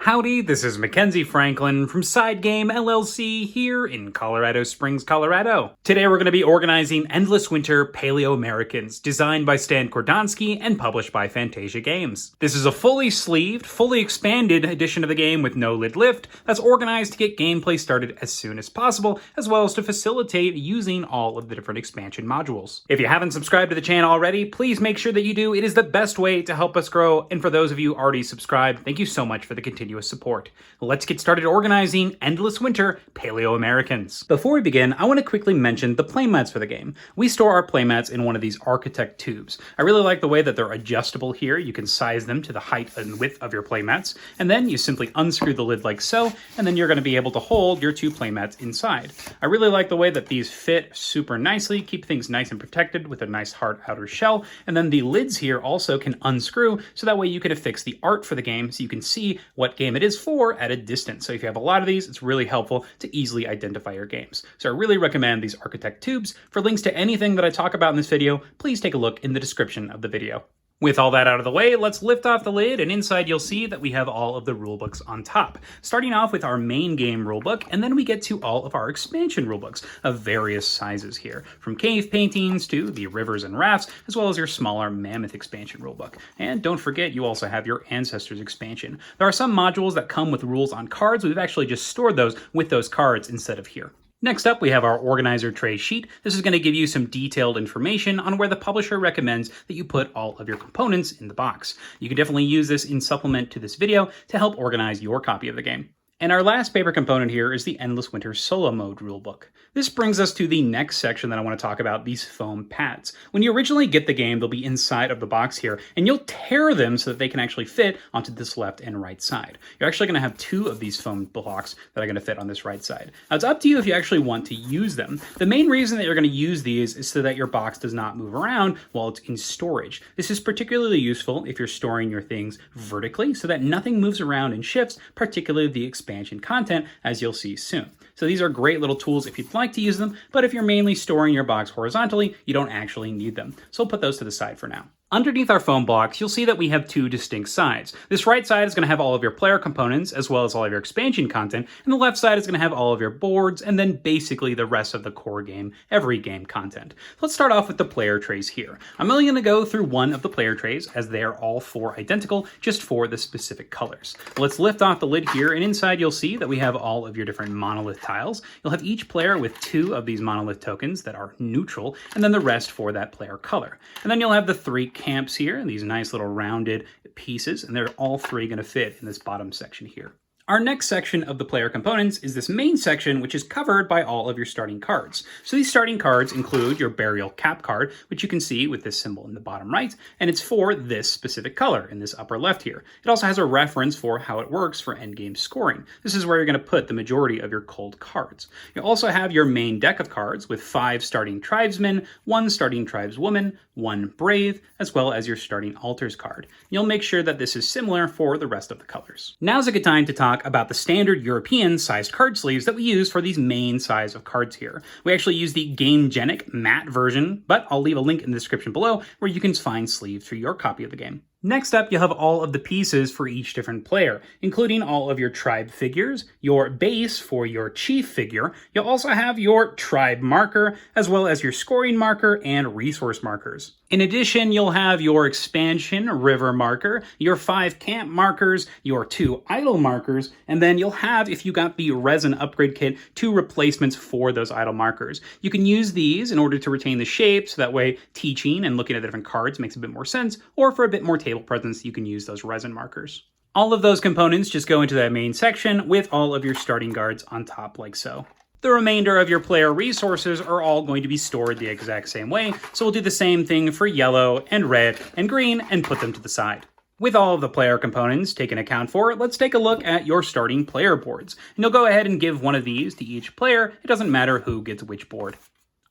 Howdy, this is Mackenzie Franklin from SideGame LLC here in Colorado Springs, Colorado. Today we're going to be organizing Endless Winter Paleo Americans, designed by Kordonskiy and published by Fantasia Games. This is a fully sleeved, fully expanded edition of the game with no lid lift that's organized to get gameplay started as soon as possible, as well as to facilitate using all of the different expansion modules. If you haven't subscribed to the channel already, please make sure that you do. It is the best way to help us grow, and for those of you already subscribed, thank you so much for the continuous support. Let's get started organizing Endless Winter Paleo Americans. Before we begin, I want to quickly mention the playmats for the game. We store our playmats in one of these architect tubes. I really like the way that they're adjustable here. You can size them to the height and width of your playmats, and then you simply unscrew the lid like so, and then you're going to be able to hold your two playmats inside. I really like the way that these fit super nicely, keep things nice and protected with a nice hard outer shell, and then the lids here also can unscrew, so that way you can affix the art for the game so you can see what game it is for at a distance. So if you have a lot of these, it's really helpful to easily identify your games. So I really recommend these architect tubes. For links to anything that I talk about in this video, please take a look in the description of the video. With all that out of the way, let's lift off the lid, and inside you'll see that we have all of the rulebooks on top. Starting off with our main game rulebook, and then we get to all of our expansion rulebooks of various sizes here, from cave paintings to the rivers and rafts, as well as your smaller Mammoth expansion rulebook. And don't forget, you also have your Ancestors expansion. There are some modules that come with rules on cards. We've actually just stored those with those cards instead of here. Next up, we have our organizer tray sheet. This is going to give you some detailed information on where the publisher recommends that you put all of your components in the box. You can definitely use this in supplement to this video to help organize your copy of the game. And our last paper component here is the Endless Winter Solo Mode rulebook. This brings us to the next section that I want to talk about, these foam pads. When you originally get the game, they'll be inside of the box here, and you'll tear them so that they can actually fit onto this left and right side. You're actually going to have two of these foam blocks that are going to fit on this right side. Now, it's up to you if you actually want to use them. The main reason that you're going to use these is so that your box does not move around while it's in storage. This is particularly useful if you're storing your things vertically so that nothing moves around and shifts, particularly the expansion content, as you'll see soon. So these are great little tools if you'd like to use them, but if you're mainly storing your box horizontally, you don't actually need them. So we'll put those to the side for now. Underneath our foam blocks, you'll see that we have two distinct sides. This right side is going to have all of your player components, as well as all of your expansion content, and the left side is going to have all of your boards, and then basically the rest of the core game, every game content. Let's start off with the player trays here. I'm only going to go through one of the player trays, as they are all four identical, just for the specific colors. Let's lift off the lid here, and inside you'll see that we have all of your different monolith tiles. You'll have each player with two of these monolith tokens that are neutral, and then the rest for that player color. And then you'll have the three camps here, and these nice little rounded pieces, and they're all three going to fit in this bottom section here. Our next section of the player components is this main section, which is covered by all of your starting cards. So these starting cards include your burial cap card, which you can see with this symbol in the bottom right, and it's for this specific color in this upper left here. It also has a reference for how it works for endgame scoring. This is where you're going to put the majority of your cold cards. You also have your main deck of cards with 5 starting tribesmen, 1 starting tribeswoman, 1 brave, as well as your starting altars card. You'll make sure that this is similar for the rest of the colors. Now's a good time to talk about the standard European sized card sleeves that we use for these main size of cards here. We actually use the Gamegenic matte version, but I'll leave a link in the description below where you can find sleeves for your copy of the game. Next up, you'll have all of the pieces for each different player, including all of your tribe figures, your base for your chief figure. You'll also have your tribe marker, as well as your scoring marker and resource markers. In addition, you'll have your expansion river marker, your 5 camp markers, your 2 idle markers, and then you'll have, if you got the resin upgrade kit, 2 replacements for those idle markers. You can use these in order to retain the shape, so that way teaching and looking at the different cards makes a bit more sense, or for a bit more table presence, you can use those resin markers. All of those components just go into that main section with all of your starting guards on top like so. The remainder of your player resources are all going to be stored the exact same way, so we'll do the same thing for yellow and red and green and put them to the side. With all of the player components taken account for, let's take a look at your starting player boards. And you'll go ahead and give one of these to each player. It doesn't matter who gets which board.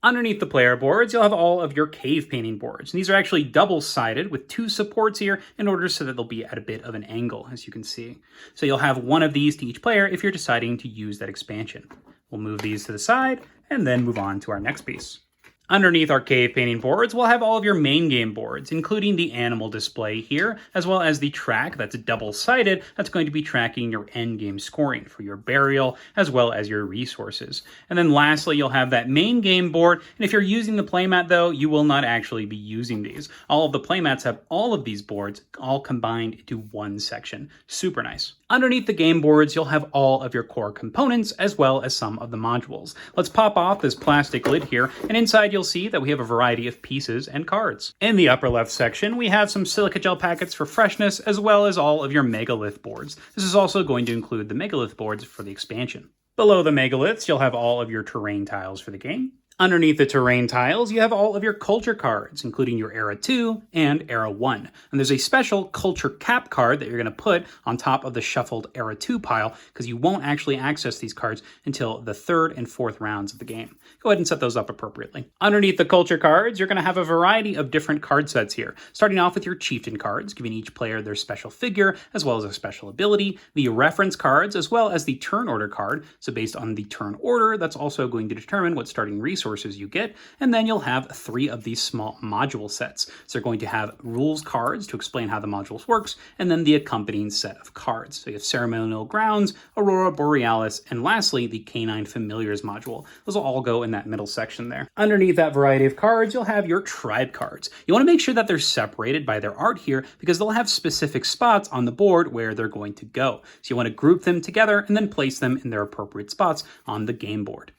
Underneath the player boards, you'll have all of your cave painting boards. And these are actually double-sided with 2 supports here in order so that they'll be at a bit of an angle, as you can see. So you'll have one of these to each player if you're deciding to use that expansion. We'll move these to the side and then move on to our next piece. Underneath our cave painting boards, we'll have all of your main game boards, including the animal display here, as well as the track that's double-sided that's going to be tracking your end game scoring for your burial, as well as your resources. And then lastly, you'll have that main game board, and if you're using the playmat though, you will not actually be using these. All of the playmats have all of these boards all combined into one section. Super nice. Underneath the game boards, you'll have all of your core components, as well as some of the modules. Let's pop off this plastic lid here, and inside you'll see that we have a variety of pieces and cards. In the upper left section, we have some silica gel packets for freshness, as well as all of your Megalith boards. This is also going to include the Megalith boards for the expansion. Below the Megaliths, you'll have all of your terrain tiles for the game. Underneath the terrain tiles, you have all of your culture cards, including your Era 2 and Era 1. And there's a special culture cap card that you're going to put on top of the shuffled Era 2 pile, because you won't actually access these cards until the 3rd and 4th rounds of the game. Go ahead and set those up appropriately. Underneath the culture cards, you're going to have a variety of different card sets here, starting off with your Chieftain cards, giving each player their special figure, as well as a special ability, the reference cards, as well as the turn order card. So based on the turn order, that's also going to determine what starting resources you get, and then you'll have 3 of these small module sets. So you're going to have rules cards to explain how the modules works, and then the accompanying set of cards. So you have Ceremonial Grounds, Aurora Borealis, and lastly, the Canine Familiars module. Those will all go in that middle section there. Underneath that variety of cards, you'll have your tribe cards. You want to make sure that they're separated by their art here, because they'll have specific spots on the board where they're going to go. So you want to group them together and then place them in their appropriate spots on the game board.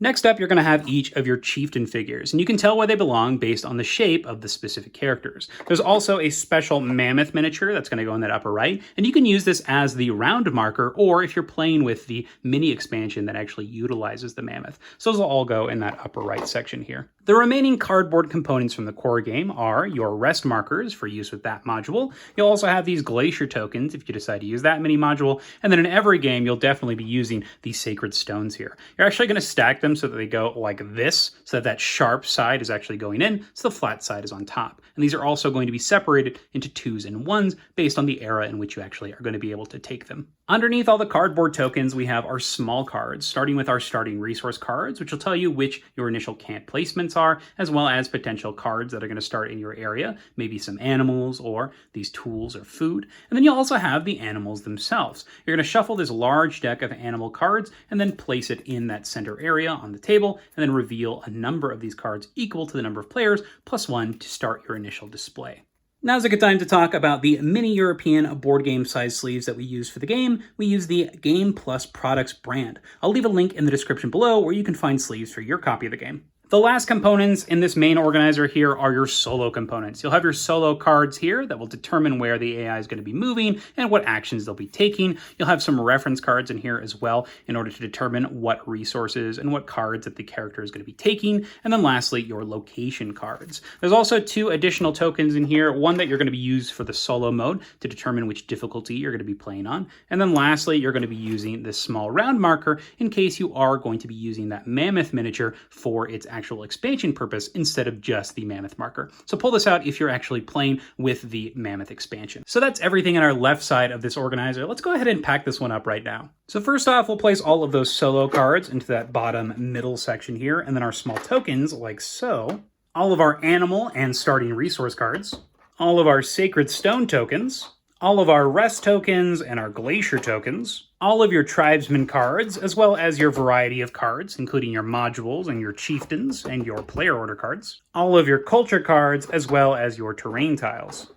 Next up, you're going to have each of your Chieftain figures, and you can tell where they belong based on the shape of the specific characters. There's also a special Mammoth miniature that's going to go in that upper right, and you can use this as the round marker, or if you're playing with the mini expansion that actually utilizes the Mammoth. So those will all go in that upper right section here. The remaining cardboard components from the core game are your rest markers for use with that module. You'll also have these Glacier tokens if you decide to use that mini module, and then in every game, you'll definitely be using these sacred stones here. You're actually going to stack them so that they go like this, so that that sharp side is actually going in, so the flat side is on top. And these are also going to be separated into 2s and 1s based on the era in which you actually are going to be able to take them. Underneath all the cardboard tokens, we have our small cards, starting with our starting resource cards, which will tell you which your initial camp placements are, as well as potential cards that are going to start in your area, maybe some animals or these tools or food. And then you'll also have the animals themselves. You're going to shuffle this large deck of animal cards and then place it in that center area on the table, and then reveal a number of these cards equal to the number of players plus 1 to start your initial display. Now's a good time to talk about the mini European board game size sleeves that we use for the game. We use the Game Plus Products brand. I'll leave a link in the description below where you can find sleeves for your copy of the game. The last components in this main organizer here are your solo components. You'll have your solo cards here that will determine where the AI is going to be moving and what actions they'll be taking. You'll have some reference cards in here as well in order to determine what resources and what cards that the character is going to be taking. And then lastly, your location cards. There's also 2 additional tokens in here, one that you're going to be used for the solo mode to determine which difficulty you're going to be playing on. And then lastly, you're going to be using this small round marker in case you are going to be using that Mammoth miniature for its actual expansion purpose instead of just the Mammoth marker. So pull this out if you're actually playing with the Mammoth expansion. So that's everything on our left side of this organizer. Let's go ahead and pack this one up right now. So first off, we'll place all of those solo cards into that bottom middle section here, and then our small tokens like so. All of our animal and starting resource cards, all of our sacred stone tokens, all of our rest tokens and our glacier tokens, all of your tribesman cards, as well as your variety of cards, including your modules and your chieftains and your player order cards, all of your culture cards, as well as your terrain tiles.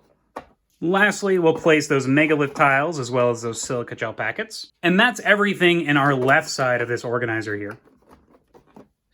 Lastly, we'll place those Megalith tiles, as well as those silica gel packets. And that's everything in our left side of this organizer here.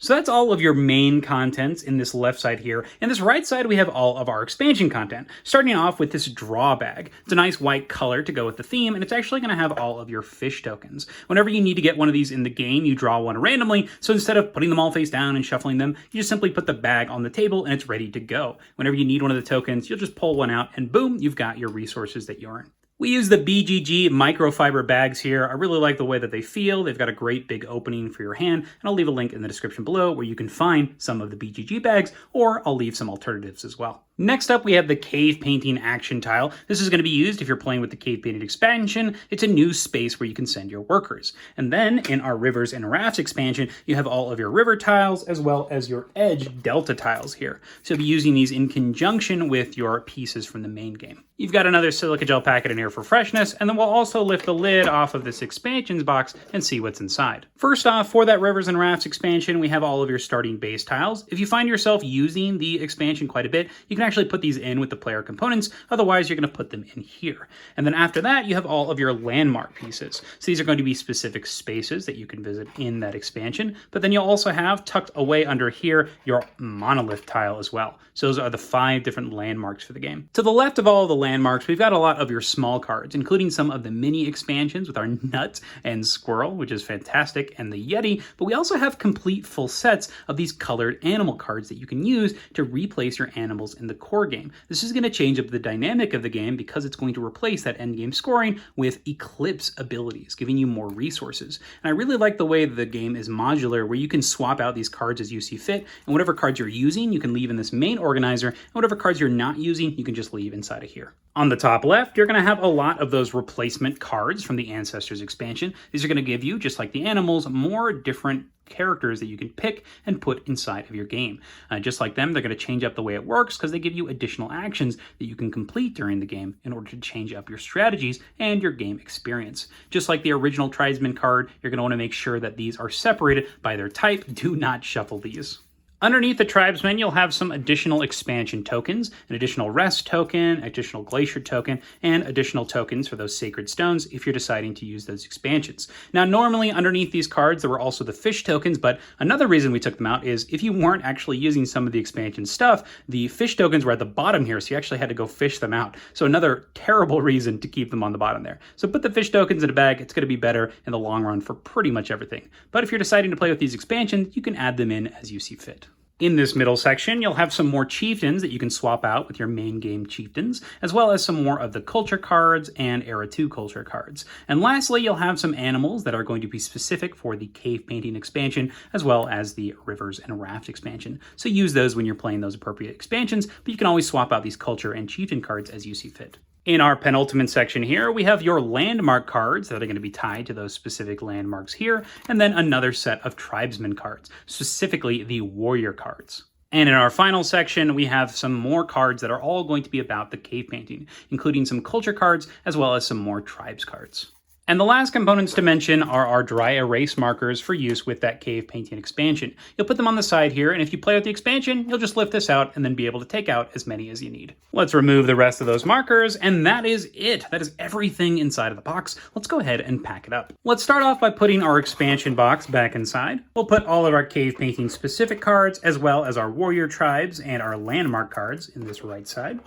So that's all of your main contents in this left side here. In this right side, we have all of our expansion content, starting off with this draw bag. It's a nice white color to go with the theme, and it's actually going to have all of your fish tokens. Whenever you need to get one of these in the game, you draw one randomly, so instead of putting them all face down and shuffling them, you just simply put the bag on the table and it's ready to go. Whenever you need one of the tokens, you'll just pull one out and boom, you've got your resources that you earn. We use the BGG microfiber bags here. I really like the way that they feel. They've got a great big opening for your hand, and I'll leave a link in the description below where you can find some of the BGG bags, or I'll leave some alternatives as well. Next up, we have the Cave Painting Action tile. This is going to be used if you're playing with the Cave Painted expansion. It's a new space where you can send your workers. And then in our Rivers and Rafts expansion, you have all of your river tiles as well as your edge delta tiles here. So you'll be using these in conjunction with your pieces from the main game. You've got another silica gel packet in here for freshness, and then we'll also lift the lid off of this expansions box and see what's inside. First off, for that Rivers and Rafts expansion, we have all of your starting base tiles. If you find yourself using the expansion quite a bit, you can actually put these in with the player components, otherwise you're going to put them in here. And then after that, you have all of your landmark pieces. So these are going to be specific spaces that you can visit in that expansion, but then you'll also have tucked away under here your monolith tile as well. So those are the 5 different landmarks for the game. To the left of all of the landmarks, we've got a lot of your small cards, including some of the mini expansions with our Nut and Squirrel, which is fantastic, and the Yeti, but we also have complete full sets of these colored animal cards that you can use to replace your animals in the core game. This is going to change up the dynamic of the game because it's going to replace that endgame scoring with Eclipse abilities, giving you more resources. And I really like the way the game is modular, where you can swap out these cards as you see fit, and whatever cards you're using, you can leave in this main organizer, and whatever cards you're not using, you can just leave inside of here. On the top left, you're going to have a lot of those replacement cards from the Ancestors expansion. These are going to give you, just like the animals, more different characters that you can pick and put inside of your game. Just like them, they're going to change up the way it works because they give you additional actions that you can complete during the game in order to change up your strategies and your game experience. Just like the original Tribesman card, you're going to want to make sure that these are separated by their type. Do not shuffle these. Underneath the Tribesmen, you'll have some additional expansion tokens, an additional rest token, additional glacier token, and additional tokens for those sacred stones if you're deciding to use those expansions. Now, normally underneath these cards, there were also the fish tokens, but another reason we took them out is if you weren't actually using some of the expansion stuff, the fish tokens were at the bottom here, so you actually had to go fish them out. So another terrible reason to keep them on the bottom there. So put the fish tokens in a bag. It's going to be better in the long run for pretty much everything. But if you're deciding to play with these expansions, you can add them in as you see fit. In this middle section, you'll have some more chieftains that you can swap out with your main game chieftains, as well as some more of the culture cards and Era 2 culture cards. And lastly, you'll have some animals that are going to be specific for the cave painting expansion, as well as the rivers and raft expansion. So use those when you're playing those appropriate expansions, but you can always swap out these culture and chieftain cards as you see fit. In our penultimate section here, we have your landmark cards that are going to be tied to those specific landmarks here, and then another set of tribesman cards, specifically the warrior cards. And in our final section, we have some more cards that are all going to be about the cave painting, including some culture cards, as well as some more tribes cards. And the last components to mention are our dry erase markers for use with that cave painting expansion. You'll put them on the side here, and if you play with the expansion, you'll just lift this out and then be able to take out as many as you need. Let's remove the rest of those markers, and that is it. That is everything inside of the box. Let's go ahead and pack it up. Let's start off by putting our expansion box back inside. We'll put all of our cave painting specific cards, as well as our warrior tribes and our landmark cards in this right side.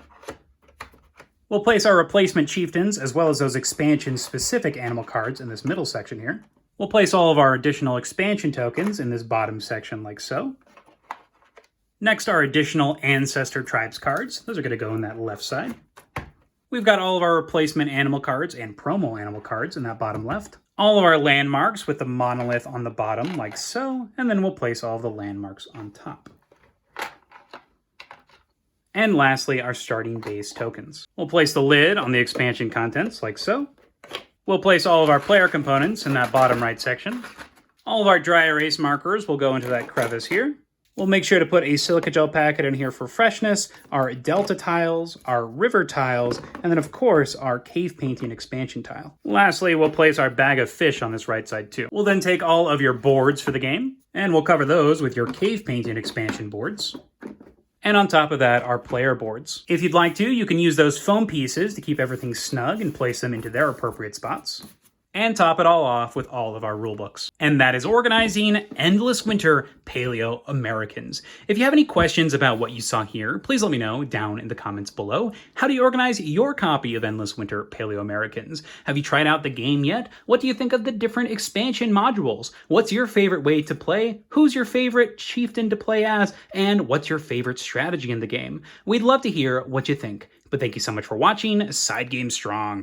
We'll place our replacement chieftains, as well as those expansion-specific animal cards in this middle section here. We'll place all of our additional expansion tokens in this bottom section like so. Next, our additional Ancestor tribes cards. Those are going to go in that left side. We've got all of our replacement animal cards and promo animal cards in that bottom left. All of our landmarks with the monolith on the bottom like so, and then we'll place all of the landmarks on top. And lastly, our starting base tokens. We'll place the lid on the expansion contents like so. We'll place all of our player components in that bottom right section. All of our dry erase markers will go into that crevice here. We'll make sure to put a silica gel packet in here for freshness, our delta tiles, our river tiles, and then of course our cave painting expansion tile. Lastly, we'll place our bag of fish on this right side too. We'll then take all of your boards for the game, and we'll cover those with your cave painting expansion boards. And on top of that, our player boards. If you'd like to, you can use those foam pieces to keep everything snug and place them into their appropriate spots. And top it all off with all of our rulebooks. And that is organizing Endless Winter Paleo Americans. If you have any questions about what you saw here, please let me know down in the comments below. How do you organize your copy of Endless Winter Paleo Americans? Have you tried out the game yet? What do you think of the different expansion modules? What's your favorite way to play? Who's your favorite chieftain to play as? And what's your favorite strategy in the game? We'd love to hear what you think. But thank you so much for watching SideGame Strong.